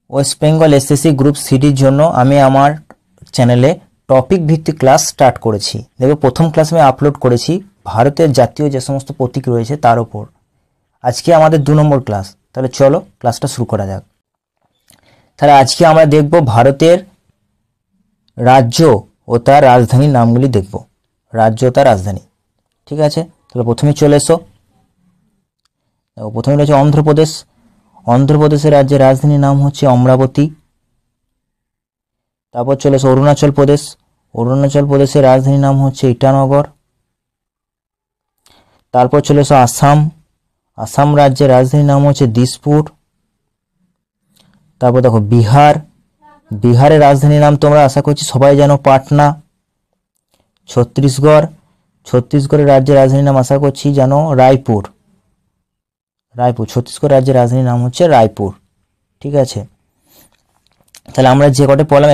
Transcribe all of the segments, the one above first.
West Bengal SSC group সিডির জন্য আমি আমার চ্যানেলে টপিক ভিত্তিক ক্লাস স্টার্ট করেছি। দেখো প্রথম ক্লাস আমি আপলোড করেছি ভারতের জাতীয় যে সমস্ত প্রতীক রয়েছে তার উপর। আজকে আমাদের 2 নম্বর ক্লাস। তাহলে চলো ক্লাসটা শুরু করা যাক। তাহলে আজকে আমরা দেখব ভারতের রাজ্য ও তার রাজধানীর নামগুলি দেখব। রাজ্য ও তার রাজধানী, ঠিক আছে। তাহলে প্রথমে চলে এসো। দেখো প্রথমে রয়েছে অন্ধ্রপ্রদেশ। অন্ধ্রপ্রদেশের রাজ্যের রাজধানীর নাম হচ্ছে অমরাবতী। তারপর চলে এসো অরুণাচল প্রদেশ। অরুণাচল প্রদেশের রাজধানীর নাম হচ্ছে ইটানগর। তারপর চলে এসো আসাম। আসাম রাজ্যের রাজধানীর নাম হচ্ছে দিসপুর। তারপর দেখো বিহার। বিহারের রাজধানীর নাম তোমরা আশা করছি সবাই জানো, পাটনা। ছত্তিশগড়। ছত্তিশগড়ের রাজ্যের রাজধানীর নাম আশা করছি জানো, রায়পুর। রায়পুর ছত্তিশগড় রাজ্যের রাজধানীর নাম হচ্ছে রায়পুর, ঠিক আছে। তাহলে আমরা যে কটা পড়লাম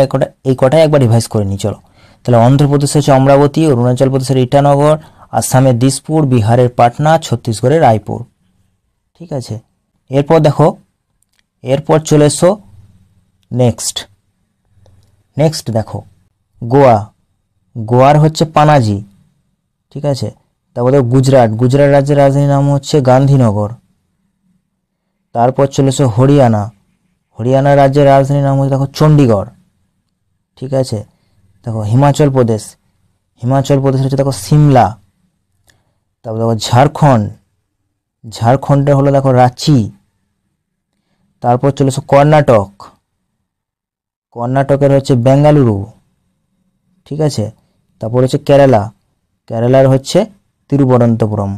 এই কটাই একবার রিভাইজ করে নিই, চলো। তাহলে অন্ধ্রপ্রদেশ হচ্ছে অমরাবতী, অরুণাচল প্রদেশের ইটানগর, আসামের দিসপুর, বিহারের পাটনা, ছত্তিশগড়ের রায়পুর, ঠিক আছে। এরপর দেখো, এরপর চলে এসো নেক্সট দেখো গোয়া। গোয়ার হচ্ছে পানাজি, ঠিক আছে। তারপর দেখো গুজরাট। গুজরাট রাজ্যের রাজধানীর নাম হচ্ছে গান্ধীনগর। তারপর চলে এসো হরিয়ানা। হরিয়ানা রাজ্যের রাজধানীর নাম হচ্ছে দেখো চণ্ডীগড়, ঠিক আছে। দেখো হিমাচল প্রদেশ। হিমাচল প্রদেশ হচ্ছে দেখো সিমলা। তারপর দেখো ঝাড়খণ্ড। ঝাড়খণ্ডের হলো দেখো রাঁচি। তারপর চলে এসো কর্ণাটক। কর্ণাটকের হচ্ছে বেঙ্গালুরু, ঠিক আছে। তারপর হচ্ছে কেরালা। কেরালার হচ্ছে তিরুবনন্তপুরম।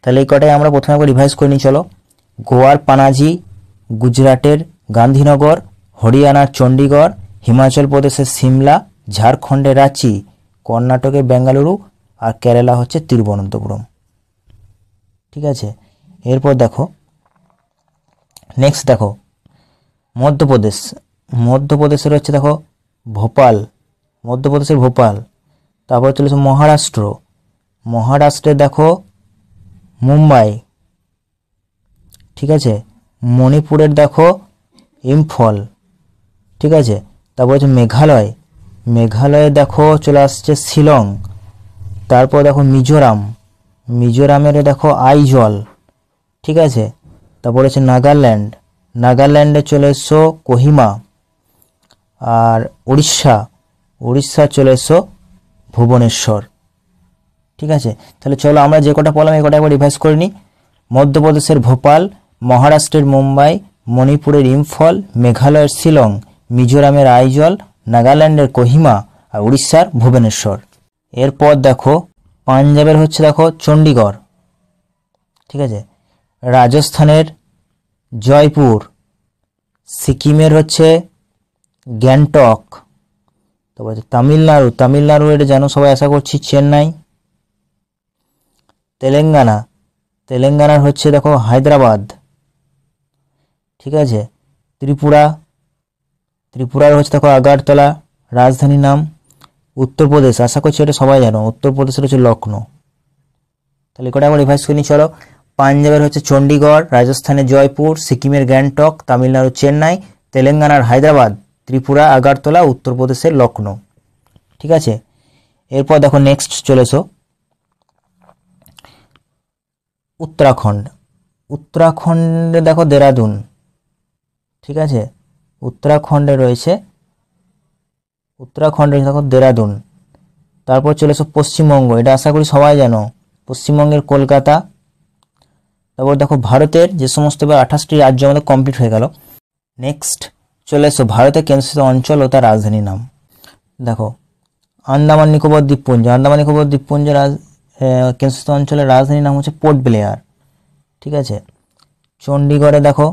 তাহলে এই কটাই আমরা প্রথমে একবার রিভাইজ করে নিই, চলো। গোয়ার পানাজি, গুজরাটের গান্ধীনগর, হরিয়ানার চণ্ডীগড়, হিমাচল প্রদেশের সিমলা, ঝাড়খণ্ডের রাঁচি, কর্ণাটকের বেঙ্গালুরু, আর কেরালা হচ্ছে তিরুবনন্তপুরম, ঠিক আছে। এরপর দেখো নেক্সট দেখো মধ্যপ্রদেশ। মধ্যপ্রদেশের হচ্ছে দেখো ভোপাল। মধ্যপ্রদেশের ভোপাল। তারপর চলেছে মহারাষ্ট্র। মহারাষ্ট্রে দেখো মুম্বাই, ঠিক আছে। মণিপুরের দেখো ইম্ফল, ঠিক আছে। তারপর হচ্ছে মেঘালয়। মেঘালয়ে দেখো চলে আসছে শিলং। তারপর দেখো মিজোরাম। মিজোরামের দেখো আইজল, ঠিক আছে। তারপর হচ্ছে নাগাল্যান্ড। নাগাল্যান্ডে চলে এসো কোহিমা। আর উড়িষ্যা। উড়িষ্যা চলে এসো ভুবনেশ্বর, ঠিক আছে। তাহলে চলো আমরা যে কটা পড়লাম এই কটা একবার রিভাইজ করে নিই। মধ্যপ্রদেশের ভোপাল, মহারাষ্ট্রের মুম্বাই, মণিপুরের ইম্ফল, মেঘালয়ের শিলং, মিজোরামের আইজল, নাগাল্যান্ডের কোহিমা, আর উড়িষ্যার ভুবনেশ্বর। এরপর দেখো পাঞ্জাবের হচ্ছে দেখো চণ্ডীগড়, ঠিক আছে। রাজস্থানের জয়পুর, সিকিমের হচ্ছে গ্যাংটক। তারপর তামিলনাড়ু। তামিলনাড়ু এটা জানো সবাই আশা করছি চেন্নাই। তেলেঙ্গানা। তেলেঙ্গানার হচ্ছে দেখো হায়দ্রাবাদ, ঠিক আছে। ত্রিপুরা। ত্রিপুরার হচ্ছে দেখো আগরতলা রাজধানীর নাম। উত্তরপ্রদেশ আশা করছি এটা সবাই জানো, উত্তরপ্রদেশের হচ্ছে লখনৌ। তাহলে কটা আমরা রিভাইজ করে নিই, চলো। পাঞ্জাবের হচ্ছে চণ্ডীগড়, রাজস্থানের জয়পুর, সিকিমের গ্যাংটক, তামিলনাড়ুর চেন্নাই, তেলেঙ্গানার হায়দ্রাবাদ, ত্রিপুরা আগরতলা, উত্তরপ্রদেশের লখনৌ, ঠিক আছে। এরপর দেখো নেক্সট চলে এসো উত্তরাখণ্ড। উত্তরাখণ্ডে দেখো দেরাদুন, ঠিক আছে। উত্তরাখণ্ডে রয়েছে দেখো দেরাদুন। তারপর চলে এসো পশ্চিমবঙ্গ। এটা আশা করি সবাই জানো, পশ্চিমবঙ্গের কলকাতা। তারপর দেখো ভারতের যে সমস্ত 28টি রাজ্য আমাদের কমপ্লিট হয়ে গেল। নেক্সট চলে এসো ভারতের কেন্দ্রশাসিত অঞ্চল ও তার রাজধানীর নাম। দেখো আন্দামান নিকোবর দ্বীপপুঞ্জ। আন্দামান নিকোবর দ্বীপপুঞ্জের কেন্দ্রশাসিত অঞ্চলের রাজধানীর নাম হচ্ছে পোর্ট ব্লেয়ার, ঠিক আছে। চণ্ডীগড়ে দেখো,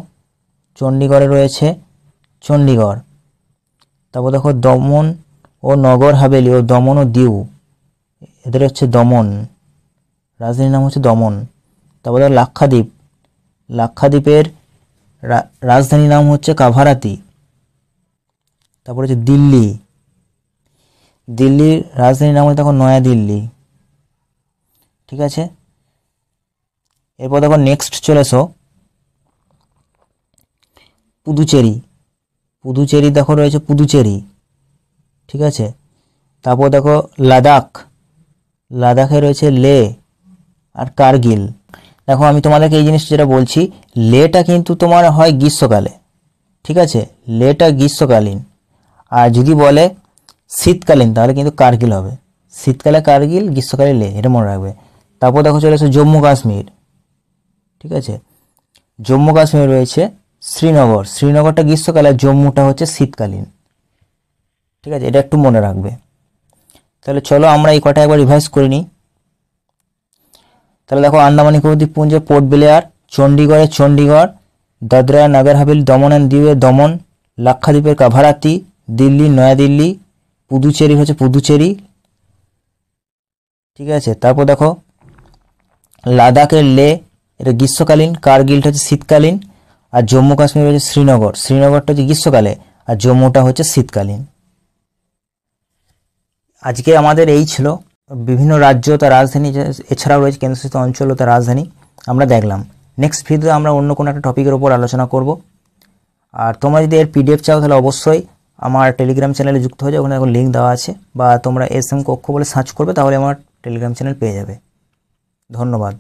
চণ্ডীগড়ে রয়েছে চণ্ডীগড়। তারপর দেখো দমন ও নগর হাভেলি ও দমন ও দিউ, এদের হচ্ছে দমন, রাজধানীর নাম হচ্ছে দমন। তারপর দেখো লাক্ষাদ্বীপ। লাক্ষাদ্বীপের রাজধানীর নাম হচ্ছে কাভারাতি। তারপর হচ্ছে দিল্লি। দিল্লির রাজধানীর নাম হচ্ছে দেখো নয়াদিল্লি, ঠিক আছে। এরপর দেখো নেক্সট চলে এসো পুদুচেরি। পুদুচেরি দেখো রয়েছে পুদুচেরি, ঠিক আছে। তারপর দেখো লাদাখ, লাদাখে রয়েছে লে আর কার্গিল। দেখো আমি তোমাদেরকে এই জিনিসটা যেটা বলছি, লেটা কিন্তু তোমার হয় গ্রীষ্মকালে, ঠিক আছে, লেটা গ্রীষ্মকালীন। আর যদি বলে শীতকালীন তাহলে কিন্তু কার্গিল হবে। শীতকালে কার্গিল, গ্রীষ্মকালে লে, এটা মনে রাখবে। তারপর দেখো চলে এসো জম্মু কাশ্মীর, ঠিক আছে। জম্মু কাশ্মীর রয়েছে শ্রীনগর, শ্রীনগরটা গ্রীষ্মকালে, জম্মুটা হচ্ছে শীতকালীন, ঠিক আছে, এটা একটু মনে রাখবে। তাহলে চলো আমরা এই কটা একবার রিভাইজ করে নিই। তাহলে দেখো আন্দামান নিকোবর দ্বীপপুঞ্জে পোর্ট ব্লেয়ার, চণ্ডীগড়ে চণ্ডীগড়, দাদরা নগর হাভেলি দমন অ্যান্ড দিউয়ে দমন, লাক্ষাদ্বীপের কাভারাতি, দিল্লি নয়াদিল্লি, পুদুচেরি হচ্ছে পুদুচেরি, ঠিক আছে। তারপর দেখো লাদাখের লে, এটা গ্রীষ্মকালীন, কার্গিলটা হচ্ছে শীতকালীন, আর জম্মু কাশ্মীর হচ্ছে শ্রীনগর, শ্রীনগরটা হচ্ছে গ্রীষ্মকালে আর জম্মুটা হচ্ছে শীতকালীন। আজকে আমাদের এই ছিল বিভিন্ন রাজ্য তার রাজধানী, এছাড়াও রয়েছে কেন্দ্রশাসিত অঞ্চল ও তার রাজধানী আমরা দেখলাম। নেক্সট ভিডিওতে আমরা অন্য কোনো একটা টপিকের উপর আলোচনা করব। আর তোমরা যদি এর পিডিএফ চাও তাহলে অবশ্যই আমার টেলিগ্রাম চ্যানেলে যুক্ত হয়ে যাও, ওখানে এখন লিঙ্ক দেওয়া আছে, বা তোমরা SM কক্ষ বলে সার্চ করবে তাহলে আমার টেলিগ্রাম চ্যানেল পেয়ে যাবে। ধন্যবাদ।